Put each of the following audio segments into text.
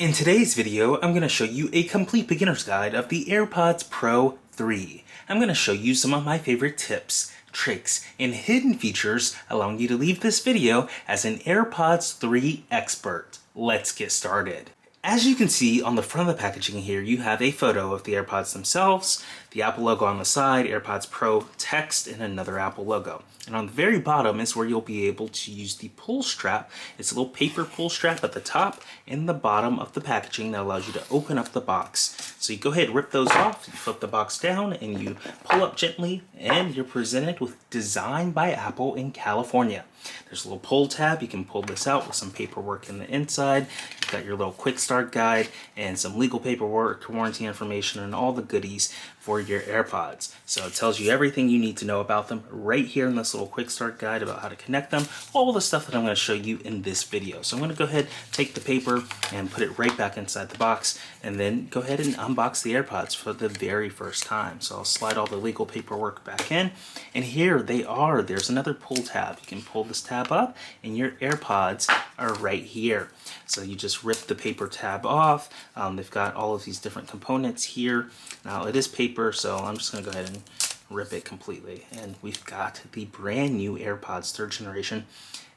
In today's video, I'm going to show you a complete beginner's guide of the AirPods Pro 3. I'm going to show you some of my favorite tips, tricks, and hidden features, allowing you to leave this video as an AirPods 3 expert. Let's get started. As you can see on the front of the packaging here, you have a photo of the AirPods themselves, the Apple logo on the side, AirPods Pro text, and another Apple logo. And on the very bottom is where you'll be able to use the pull strap. It's a little paper pull strap at the top and the bottom of the packaging that allows you to open up the box. So you go ahead and rip those off, you flip the box down, and you pull up gently, and you're presented with Design by Apple in California. There's a little pull tab. You can pull this out with some paperwork in the inside. You've got your little quick start guide and some legal paperwork, warranty information, and all the goodies for your AirPods. So it tells you everything you need to know about them right here in this little quick start guide about how to connect them, all the stuff that I'm going to show you in this video. So I'm going to go ahead, take the paper and put it right back inside the box, and then go ahead and unbox the AirPods for the very first time. So I'll slide all the legal paperwork back in, and here they are. There's another pull tab. You can pull this tab up and your AirPods are right here. So you just rip the paper tab off. They've got all of these different components here. Now it is paper, so I'm just going to go ahead and rip it completely. And we've got the brand new AirPods 3rd generation,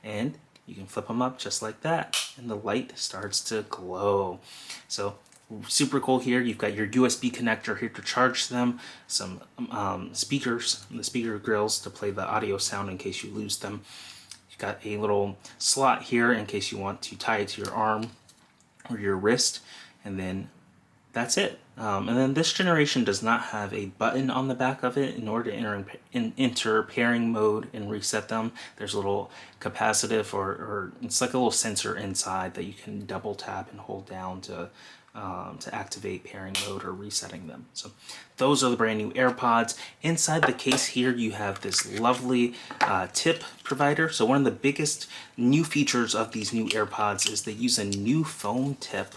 and you can flip them up just like that, and the light starts to glow. So super cool here. You've got your USB connector here to charge them, some speakers, the speaker grills to play the audio sound in case you lose them. You've got a little slot here in case you want to tie it to your arm or your wrist, and then that's it. And then this generation does not have a button on the back of it in order to enter pairing mode and reset them. There's a little capacitive or it's like a little sensor inside that you can double tap and hold down to activate pairing mode or resetting them. So those are the brand new AirPods. Inside the case here you have this lovely tip provider. So one of the biggest new features of these new AirPods is they use a new foam tip.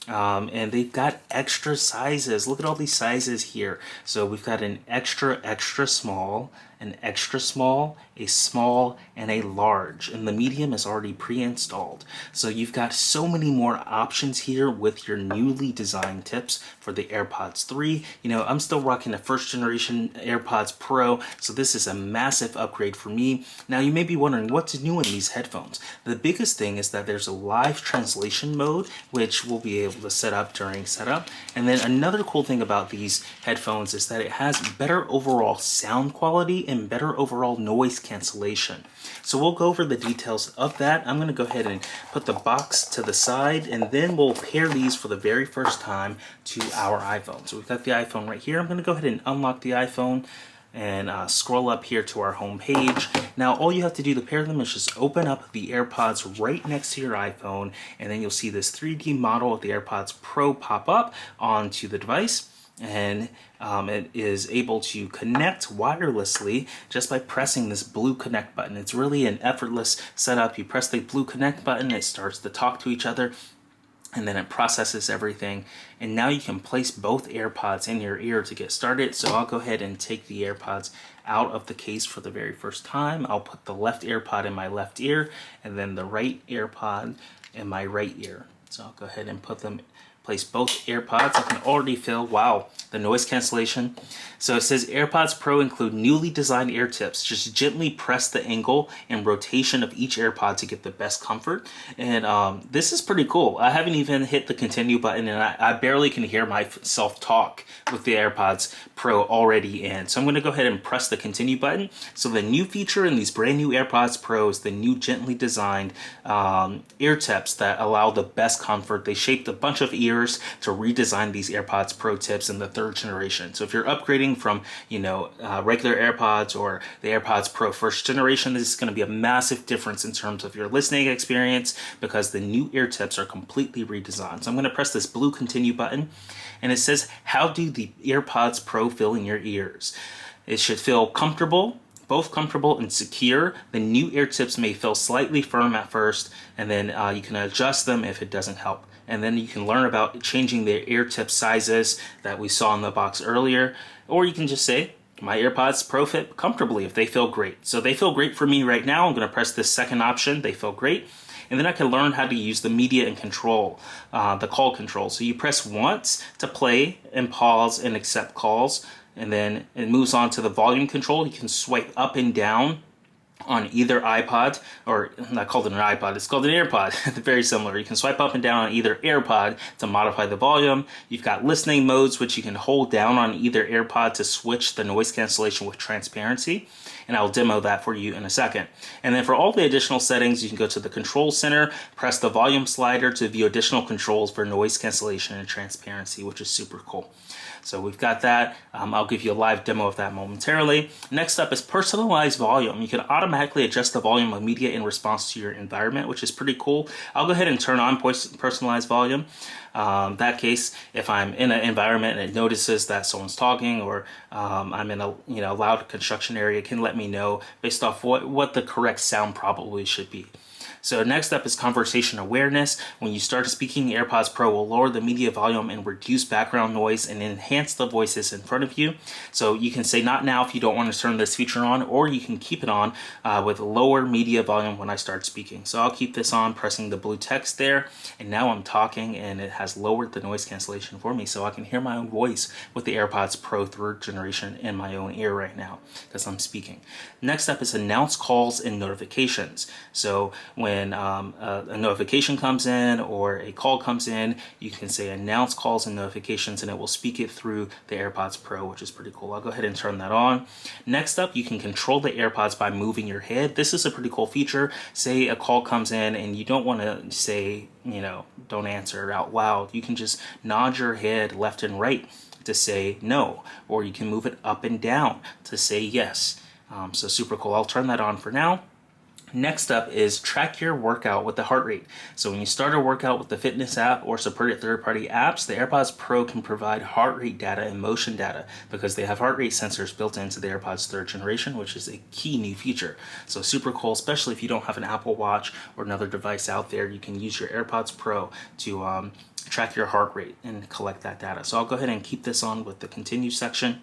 And they've got extra sizes. Look at all these sizes here. So we've got an extra small, an extra small, a small, and a large. And the medium is already pre-installed. So you've got so many more options here with your newly designed tips for the AirPods 3. You know, I'm still rocking the 1st generation AirPods Pro, so this is a massive upgrade for me. Now you may be wondering what's new in these headphones. The biggest thing is that there's a live translation mode, which we'll be able to set up during setup. And then another cool thing about these headphones is that it has better overall sound quality and better overall noise cancellation. So we'll go over the details of that. I'm going to go ahead and put the box to the side, and then we'll pair these for the very first time to our iPhone. So we've got the iPhone right here. I'm going to go ahead and unlock the iPhone and scroll up here to our home page. Now all you have to do to pair them is just open up the AirPods right next to your iPhone, and then you'll see this 3D model of the AirPods Pro pop up onto the device. And it is able to connect wirelessly just by pressing this blue connect button. It's really an effortless setup. You press the blue connect button, it starts to talk to each other, and then it processes everything. And now you can place both AirPods in your ear to get started. So I'll go ahead and take the AirPods out of the case for the very first time. I'll put the left AirPod in my left ear, and then the right AirPod in my right ear. So I'll go ahead and place both AirPods. I can already feel, wow, the noise cancellation. So it says AirPods Pro include newly designed ear tips. Just gently press the angle and rotation of each AirPod to get the best comfort. And this is pretty cool. I haven't even hit the continue button, and I barely can hear myself talk with the AirPods Pro already in. So I'm going to go ahead and press the continue button. So the new feature in these brand new AirPods Pro is the new gently designed ear tips that allow the best comfort. They shaped a bunch of ears to redesign these AirPods Pro tips in the 3rd generation. So if you're upgrading from, regular AirPods or the AirPods Pro 1st generation, this is going to be a massive difference in terms of your listening experience because the new ear tips are completely redesigned. So I'm going to press this blue continue button, and it says, how do the AirPods Pro feel in your ears? It should feel comfortable, both comfortable and secure. The new ear tips may feel slightly firm at first, and then you can adjust them if it doesn't help. And then you can learn about changing the ear tip sizes that we saw in the box earlier. Or you can just say, my AirPods Pro fit comfortably if they feel great. So they feel great for me right now. I'm going to press this second option. They feel great. And then I can learn how to use the media and control, the call control. So you press once to play and pause and accept calls, and then it moves on to the volume control. You can swipe up and down on either iPod, or not called it an iPod, it's called an AirPod. Very similar. You can swipe up and down on either AirPod to modify the volume. You've got listening modes, which you can hold down on either AirPod to switch the noise cancellation with transparency. And I'll demo that for you in a second. And then for all the additional settings, you can go to the control center, press the volume slider to view additional controls for noise cancellation and transparency, which is super cool. So we've got that. I'll give you a live demo of that momentarily. Next up is personalized volume. You can automatically adjust the volume of media in response to your environment, which is pretty cool. I'll go ahead and turn on personalized volume. That case, if I'm in an environment and it notices that someone's talking, or I'm in a loud construction area, it can let me know based off what the correct sound probably should be. So next up is conversation awareness. When you start speaking, AirPods Pro will lower the media volume and reduce background noise and enhance the voices in front of you. So you can say not now if you don't want to turn this feature on, or you can keep it on with lower media volume when I start speaking. So I'll keep this on, pressing the blue text there, and now I'm talking and it has lowered the noise cancellation for me, so I can hear my own voice with the AirPods Pro 3rd generation in my own ear right now because I'm speaking. Next up is announce calls and notifications. So when a notification comes in or a call comes in, you can say announce calls and notifications, and it will speak it through the AirPods Pro, which is pretty cool. I'll go ahead and turn that on. Next up, you can control the AirPods by moving your head. This is a pretty cool feature. Say a call comes in and you don't want to say, don't answer out loud. You can just nod your head left and right to say no, or you can move it up and down to say yes. So super cool. I'll turn that on for now. Next up is track your workout with the heart rate. So when you start a workout with the fitness app or supported third-party apps, the AirPods Pro can provide heart rate data and motion data because they have heart rate sensors built into the AirPods 3rd generation, which is a key new feature. So super cool, especially if you don't have an Apple Watch or another device out there. You can use your AirPods Pro to track your heart rate and collect that data. So I'll go ahead and keep this on with the continue section.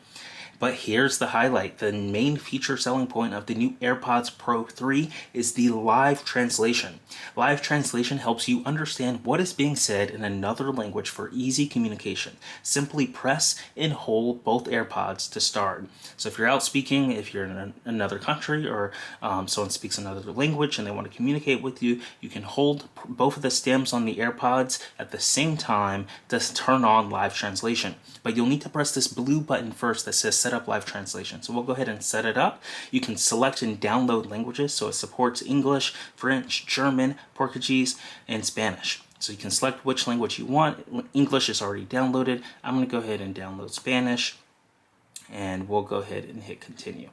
But here's the highlight. The main feature selling point of the new AirPods Pro 3 is the live translation. Live translation helps you understand what is being said in another language for easy communication. Simply press and hold both AirPods to start. So if you're out speaking, if you're in another country, or someone speaks another language and they want to communicate with you, you can hold both of the stems on the AirPods at the same time to turn on live translation. But you'll need to press this blue button first that says set up live translation. So we'll go ahead and set it up. You can select and download languages, so it supports English, French, German, Portuguese, and Spanish. So you can select which language you want. English is already downloaded. I'm going to go ahead and download Spanish, and we'll go ahead and hit continue.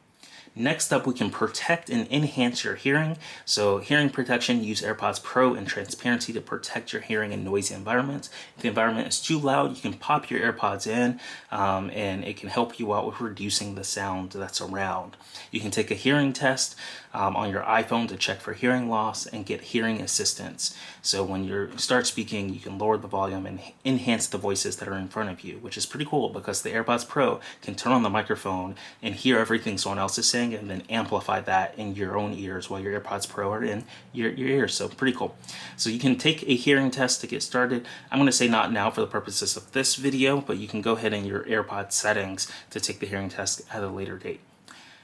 Next up, we can protect and enhance your hearing. So hearing protection, use AirPods Pro and transparency to protect your hearing in noisy environments. If the environment is too loud, you can pop your AirPods in and it can help you out with reducing the sound that's around. You can take a hearing test on your iPhone to check for hearing loss and get hearing assistance. So when you start speaking, you can lower the volume and enhance the voices that are in front of you, which is pretty cool because the AirPods Pro can turn on the microphone and hear everything someone else is saying and then amplify that in your own ears while your AirPods Pro are in your ears. So pretty cool. So you can take a hearing test to get started. I'm going to say not now for the purposes of this video, but you can go ahead in your AirPods settings to take the hearing test at a later date.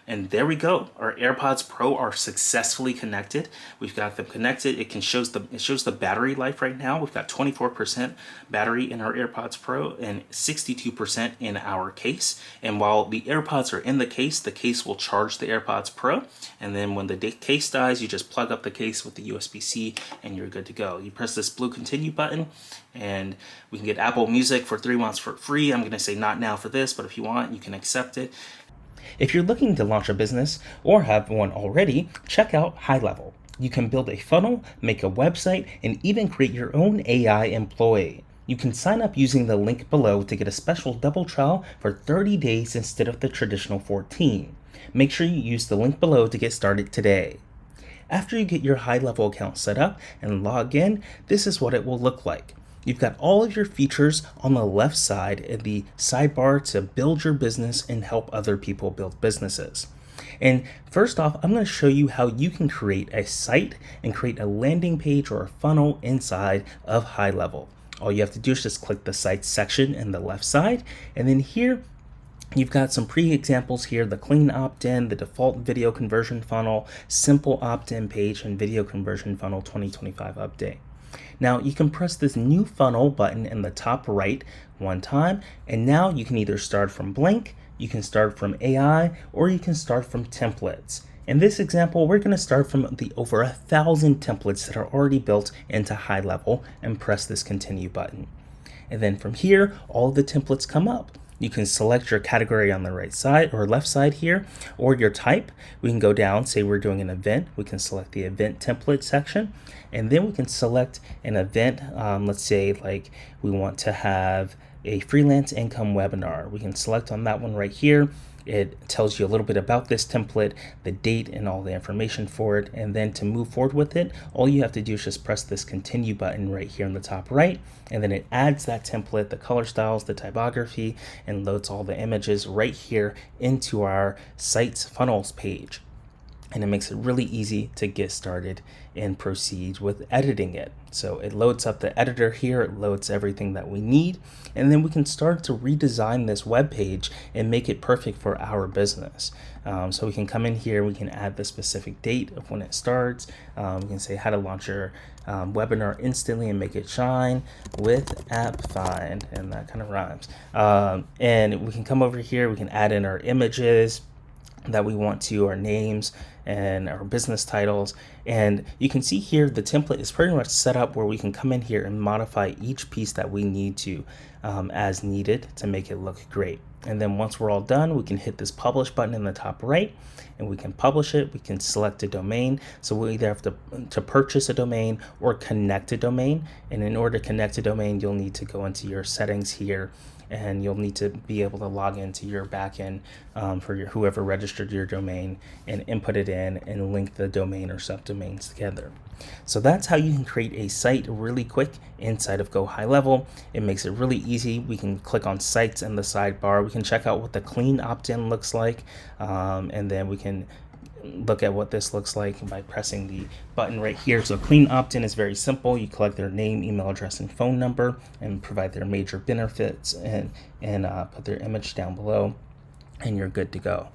And there we go. Our AirPods Pro are successfully connected. We've got them connected. It shows the battery life right now. We've got 24% battery in our AirPods Pro and 62% in our case. And while the AirPods are in the case will charge the AirPods Pro. And then when the case dies, you just plug up the case with the USB-C and you're good to go. You press this blue continue button and we can get Apple Music for 3 months for free. I'm going to say not now for this, but if you want, you can accept it. If you're looking to launch a business or have one already, check out HighLevel. You can build a funnel, make a website, and even create your own AI employee. You can sign up using the link below to get a special double trial for 30 days instead of the traditional 14. Make sure you use the link below to get started today. After you get your HighLevel account set up and log in, this is what it will look like. You've got all of your features on the left side in the sidebar to build your business and help other people build businesses. And first off, I'm going to show you how you can create a site and create a landing page or a funnel inside of HighLevel. All you have to do is just click the site section in the left side, and then here you've got some pre-examples here: the clean opt-in, the default video conversion funnel, simple opt-in page, and video conversion funnel 2025 update. Now you can press this new funnel button in the top right one time, and now you can either start from blank, you can start from AI, or you can start from templates. In this example, we're going to start from the over 1,000 templates that are already built into HighLevel and press this continue button. And then from here, all the templates come up. You can select your category on the right side or left side here, or your type. We can go down, say we're doing an event. We can select the event template section, and then we can select an event. Let's say like we want to have a freelance income webinar. We can select on that one right here. It tells you a little bit about this template, the date, and all the information for it. And then to move forward with it, all you have to do is just press this continue button right here in the top right. And then it adds that template, the color styles, the typography, and loads all the images right here into our site's funnels page. And it makes it really easy to get started and proceed with editing it. So it loads up the editor here, it loads everything that we need, and then we can start to redesign this web page and make it perfect for our business. So we can come in here, we can add the specific date of when it starts. We can say how to launch your webinar instantly and make it shine with AppFind, and that kind of rhymes. And we can come over here, we can add in our images that we want to, our names and our business titles. And you can see here the template is pretty much set up where we can come in here and modify each piece that we need to as needed to make it look great. And then once we're all done, we can hit this publish button in the top right and we can publish it. We can select a domain. So we'll either have to purchase a domain or connect a domain. And in order to connect a domain, you'll need to go into your settings here, and you'll need to be able to log into your backend for whoever registered your domain and input it in and link the domain or subdomains together. So that's how you can create a site really quick inside of Go HighLevel. It makes it really easy. We can click on sites in the sidebar. We can check out what the clean opt-in looks like, and then we can look at what this looks like by pressing the button right here. So clean opt-in is very simple. You collect their name, email address, and phone number, and provide their major benefits, and put their image down below, and you're good to go.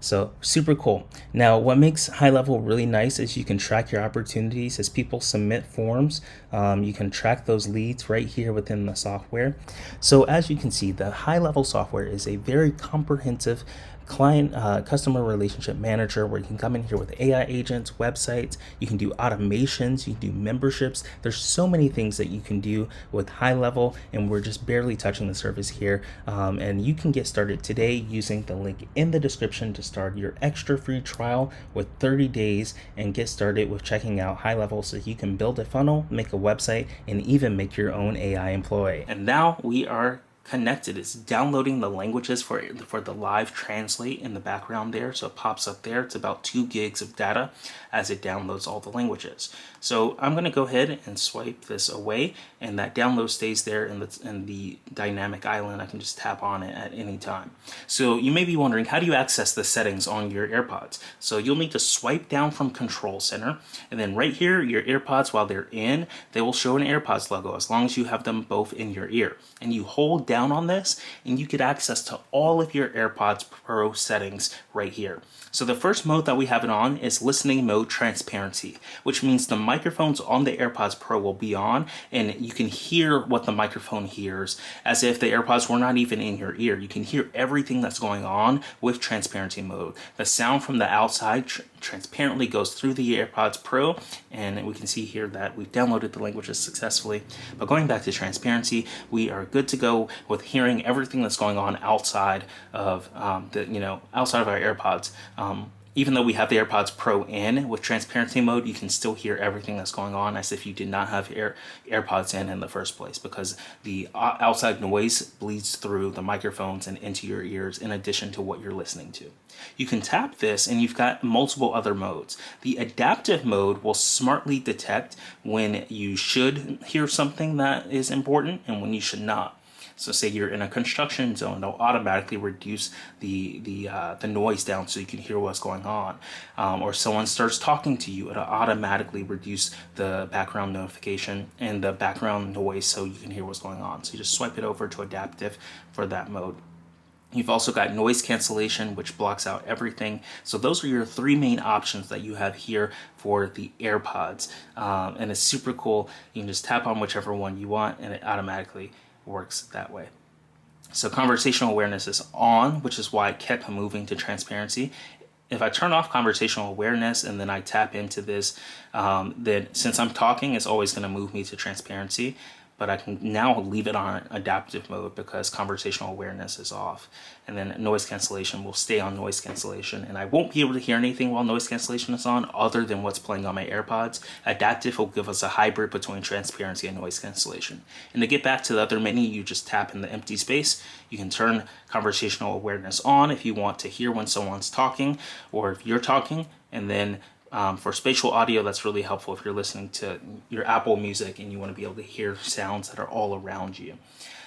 So super cool. Now, what makes HighLevel really nice is you can track your opportunities as people submit forms. You can track those leads right here within the software. So as you can see, the HighLevel software is a very comprehensive client customer relationship manager where you can come in here with AI agents, websites, you can do automations, you can do memberships. There's so many things that you can do with HighLevel, and we're just barely touching the surface here. And you can get started today using the link in the description to start your extra free trial with 30 days and get started with checking out HighLevel so you can build a funnel, make a website, and even make your own AI employee. And now we are connected. It's downloading the languages for the live translate in the background there, so it pops up there. It's about 2 gigs of data as it downloads all the languages. So I'm going to go ahead and swipe this away, and that download stays there in the dynamic island. I can just tap on it at any time. So you may be wondering, how do you access the settings on your AirPods? So you'll need to swipe down from Control Center, and then right here, your AirPods, while they're in, they will show an AirPods logo as long as you have them both in your ear. And you hold down on this and you get access to all of your AirPods Pro settings right here. So the first mode that we have it on is listening mode transparency, which means the microphones on the AirPods Pro will be on and you can hear what the microphone hears as if the AirPods were not even in your ear. You can hear everything that's going on with transparency mode. The sound from the outside transparently goes through the AirPods Pro, and we can see here that we've downloaded the languages successfully. But going back to transparency, we are good to go with hearing everything that's going on outside of outside of our AirPods. Even though we have the AirPods Pro in with transparency mode, you can still hear everything that's going on as if you did not have AirPods in the first place, because the outside noise bleeds through the microphones and into your ears in addition to what you're listening to. You can tap this and you've got multiple other modes. The adaptive mode will smartly detect when you should hear something that is important and when you should not. So say you're in a construction zone, it'll automatically reduce the noise down so you can hear what's going on. Or someone starts talking to you, it'll automatically reduce the background notification and the background noise so you can hear what's going on. So you just swipe it over to adaptive for that mode. You've also got noise cancellation, which blocks out everything. So those are your three main options that you have here for the AirPods. And it's super cool. You can just tap on whichever one you want and it automatically works that way. So conversational awareness is on, which is why I kept moving to transparency. If I turn off conversational awareness and then I tap into this, then since I'm talking, it's always going to move me to transparency. But I can now leave it on adaptive mode because conversational awareness is off. And then noise cancellation will stay on noise cancellation. And I won't be able to hear anything while noise cancellation is on other than what's playing on my AirPods. Adaptive will give us a hybrid between transparency and noise cancellation. And to get back to the other menu, you just tap in the empty space. You can turn conversational awareness on if you want to hear when someone's talking or if you're talking. And then for spatial audio, that's really helpful if you're listening to your Apple Music and you want to be able to hear sounds that are all around you.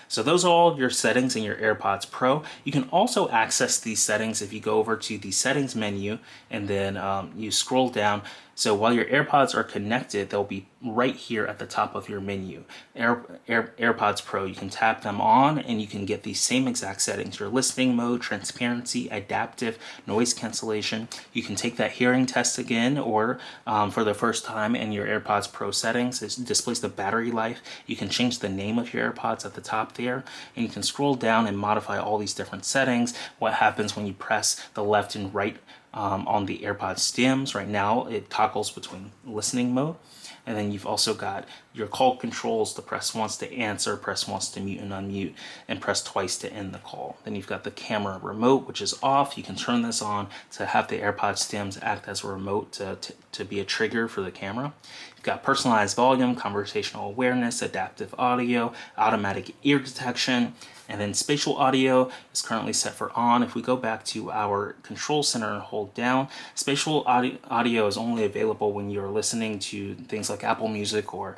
So those are all your settings in your AirPods Pro. You can also access these settings if you go over to the settings menu and then you scroll down. So while your AirPods are connected, they'll be right here at the top of your menu. AirPods Pro, you can tap them on and you can get these same exact settings. Your listening mode, transparency, adaptive, noise cancellation. You can take that hearing test again or for the first time in your AirPods Pro settings. It displays the battery life. You can change the name of your AirPods at the top there. And you can scroll down and modify all these different settings. What happens when you press the left and right on the AirPod stems. Right now it toggles between listening mode, and then you've also got your call controls to press once to answer, press once to mute and unmute, and press twice to end the call. Then you've got the camera remote, which is off. You can turn this on to have the AirPod stems act as a remote to be a trigger for the camera. You've got personalized volume, conversational awareness, adaptive audio, automatic ear detection, and then spatial audio is currently set for on. If we go back to our control center and hold down, spatial audio is only available when you're listening to things like Apple Music or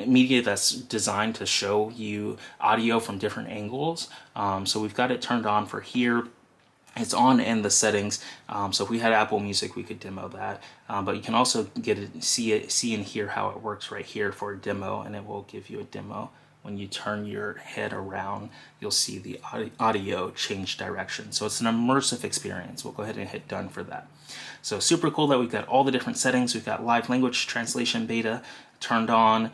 media that's designed to show you audio from different angles. So we've got it turned on for here. It's on in the settings. So if we had Apple Music, we could demo that. But you can also see and hear how it works right here for a demo, and it will give you a demo. When you turn your head around, you'll see the audio change direction. So it's an immersive experience. We'll go ahead and hit done for that. So super cool that we've got all the different settings. We've got live language translation beta turned on.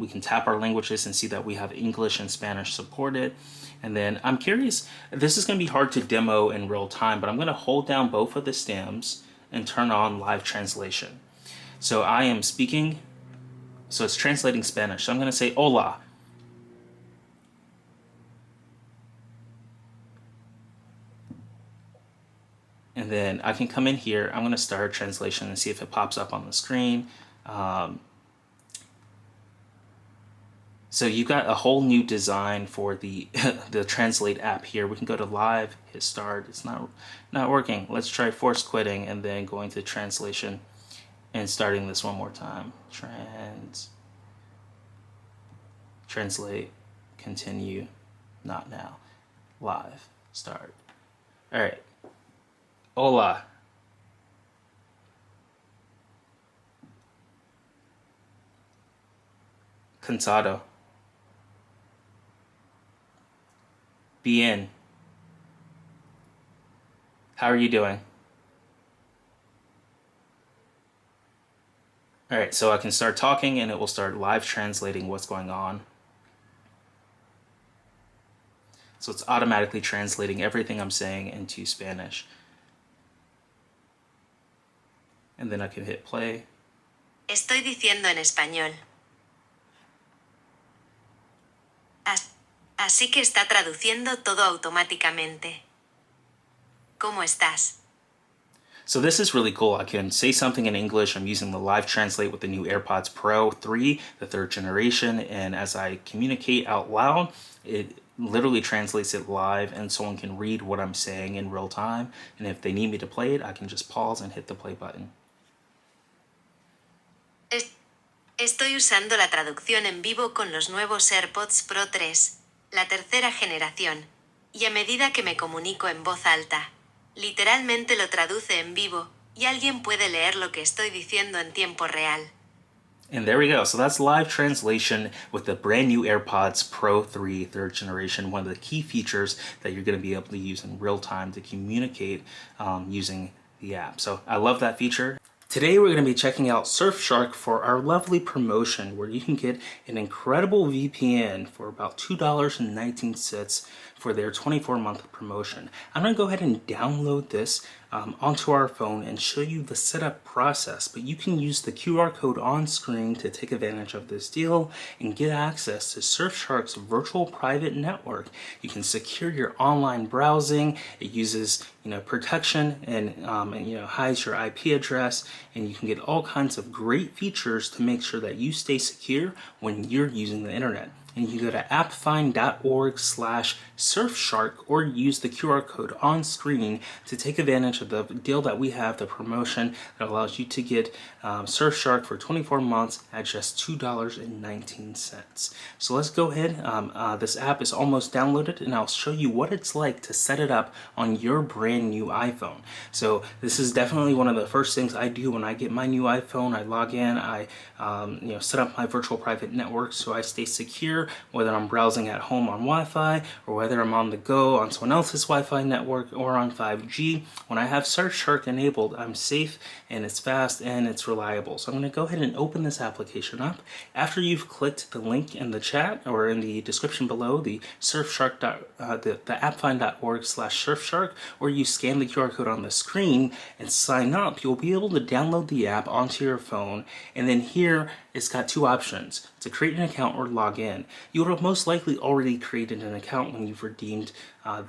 We can tap our languages and see that we have English and Spanish supported. And then I'm curious, this is going to be hard to demo in real time, but I'm going to hold down both of the stems and turn on live translation. So I am speaking, so it's translating Spanish. So I'm going to say hola. And then I can come in here, I'm going to start translation and see if it pops up on the screen. So you've got a whole new design for the the Translate app here. We can go to live, hit start. It's not working. Let's try force quitting and then going to translation and starting this one more time. Translate, continue, not now, live, start. All right. Hola. Cansado. Bien. How are you doing? All right, so I can start talking and it will start live translating what's going on. So it's automatically translating everything I'm saying into Spanish. And then I can hit play. Estoy diciendo en español. Así que está traduciendo todo automáticamente. ¿Cómo estás? So this is really cool. I can say something in English. I'm using the live translate with the new AirPods Pro 3, the 3rd generation. And as I communicate out loud, it literally translates it live and someone can read what I'm saying in real time. And if they need me to play it, I can just pause and hit the play button. Estoy usando la traducción en vivo con los nuevos AirPods Pro 3. La tercera generación. Y a medida que me comunico en voz alta, literalmente lo traduce en vivo, y alguien puede leer lo que estoy diciendo en tiempo real. And there we go. So that's live translation with the brand new AirPods Pro 3 third generation. One of the key features that you're going to be able to use in real time to communicate using the app. So I love that feature. Today we're going to be checking out Surfshark for our lovely promotion where you can get an incredible VPN for about $2.19 for their 24-month promotion. I'm going to go ahead and download this onto our phone and show you the setup process, but you can use the QR code on screen to take advantage of this deal and get access to Surfshark's virtual private network. You can secure your online browsing. It uses protection and hides your IP address, and you can get all kinds of great features to make sure that you stay secure when you're using the internet. And you can go to appfind.org/Surfshark or use the QR code on screen to take advantage of the deal that we have, the promotion that allows you to get Surfshark for 24 months at just $2.19. So let's go ahead. This app is almost downloaded, and I'll show you what it's like to set it up on your brand new iPhone. So this is definitely one of the first things I do when I get my new iPhone. I log in, I set up my virtual private network so I stay secure, whether I'm browsing at home on Wi-Fi or whether I'm on the go on someone else's Wi-Fi network or on 5G. When I have Surfshark enabled, I'm safe and it's fast and it's reliable. So I'm going to go ahead and open this application up. After you've clicked the link in the chat or in the description below, the Surfshark the appfind.org/Surfshark, or you scan the QR code on the screen and sign up, you'll be able to download the app onto your phone. And then here it's got two options: to create an account or log in. You would have most likely already created an account when you've redeemed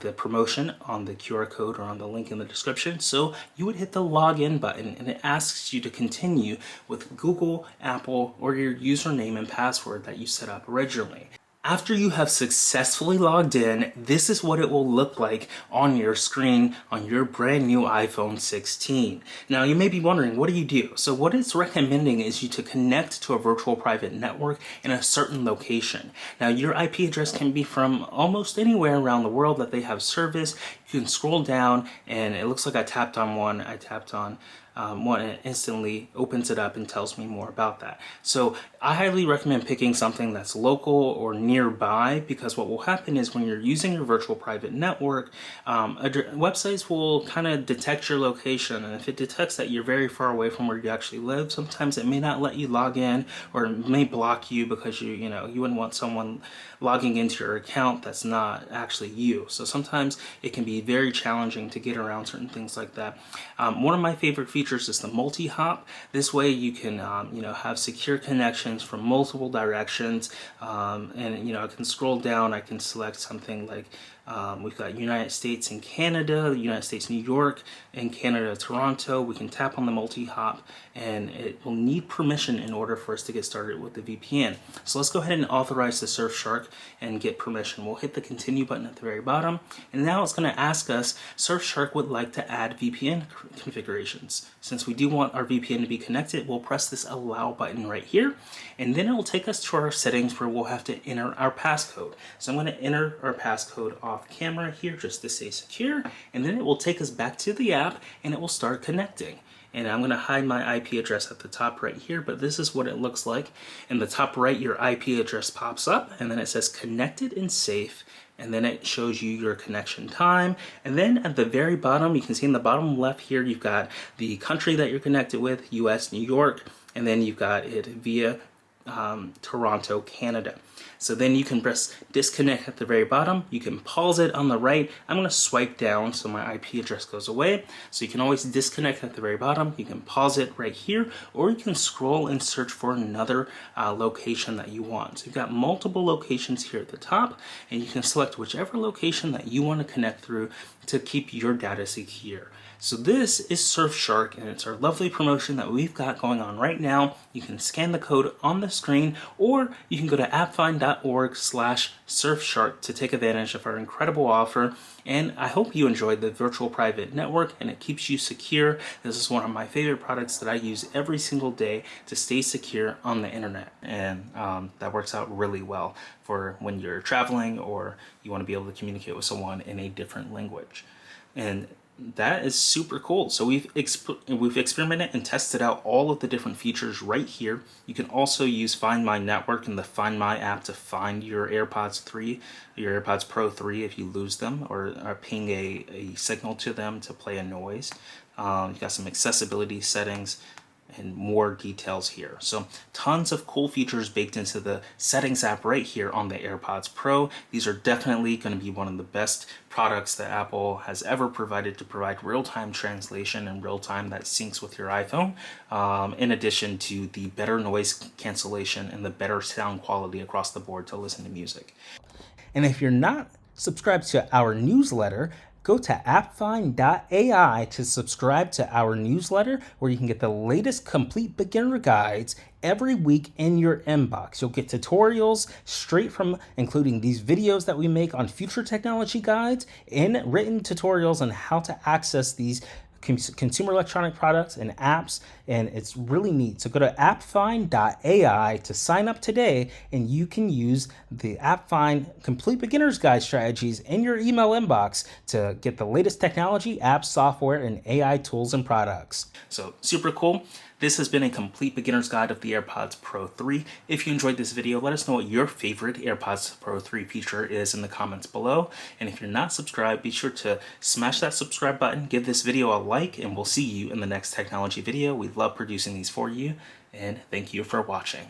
the promotion on the QR code or on the link in the description. So you would hit the login button and it asks you to continue with Google, Apple, or your username and password that you set up originally. After you have successfully logged in, this is what it will look like on your screen on your brand new iPhone 16. Now you may be wondering, what do you do? So what it's recommending is you to connect to a virtual private network in a certain location. Now your IP address can be from almost anywhere around the world that they have service. You can scroll down and it looks like I tapped on one. I tapped on one, and it instantly opens it up and tells me more about that. So I highly recommend picking something that's local or nearby, because what will happen is when you're using your virtual private network, websites will kind of detect your location, and if it detects that you're very far away from where you actually live, sometimes it may not let you log in, or it may block you because you wouldn't want someone logging into your account that's not actually you. So sometimes it can be very challenging to get around certain things like that. One of my favorite features is the multi-hop. This way you can have secure connections from multiple directions, and I can scroll down, I can select something like we've got United States and Canada, United States, New York, and Canada, Toronto. We can tap on the multi-hop, and it will need permission in order for us to get started with the VPN. So let's go ahead and authorize the Surfshark and get permission. We'll hit the continue button at the very bottom, and now it's going to ask us, Surfshark would like to add VPN configurations. Since we do want our VPN to be connected, we'll press this allow button right here, and then it will take us to our settings where we'll have to enter our passcode. So I'm going to enter our passcode off camera here just to stay secure, and then it will take us back to the app and it will start connecting. And I'm going to hide my IP address at the top right here, but this is what it looks like. In the top right, your IP address pops up, and then it says connected and safe, and then it shows you your connection time. And then at the very bottom, you can see in the bottom left here, you've got the country that you're connected with, US, New York, and then you've got it via Toronto, Canada. So then you can press disconnect at the very bottom. You can pause it on the right. I'm going to swipe down so my IP address goes away. So you can always disconnect at the very bottom. You can pause it right here, or you can scroll and search for another location that you want. So you've got multiple locations here at the top, and you can select whichever location that you want to connect through to keep your data secure. So this is Surfshark, and it's our lovely promotion that we've got going on right now. You can scan the code on the screen, or you can go to appfind.org appfind.org/Surfshark to take advantage of our incredible offer. And I hope you enjoyed the virtual private network and it keeps you secure. This is one of my favorite products that I use every single day to stay secure on the internet. And that works out really well for when you're traveling or you want to be able to communicate with someone in a different language. And that is super cool. So we've experimented and tested out all of the different features right here. You can also use Find My Network in the Find My app to find your AirPods Pro 3 if you lose them, or ping a signal to them to play a noise. You've got some accessibility settings and more details here. So tons of cool features baked into the settings app right here on the AirPods Pro. These are definitely going to be one of the best products that Apple has ever provided to provide real-time translation and real-time that syncs with your iPhone, in addition to the better noise cancellation and the better sound quality across the board to listen to music. And if you're not subscribed to our newsletter, go to appfind.ai to subscribe to our newsletter, where you can get the latest complete beginner guides every week in your inbox. You'll get tutorials straight from, including these videos that we make on future technology guides, and written tutorials on how to access these consumer electronic products and apps, and it's really neat. So go to appfind.ai to sign up today, and you can use the AppFind Complete Beginner's Guide strategies in your email inbox to get the latest technology, apps, software, and AI tools and products. So super cool. This has been a complete beginner's guide of the AirPods Pro 3. If you enjoyed this video, let us know what your favorite AirPods Pro 3 feature is in the comments below. And if you're not subscribed, be sure to smash that subscribe button, give this video a like, and we'll see you in the next technology video. We love producing these for you, and thank you for watching.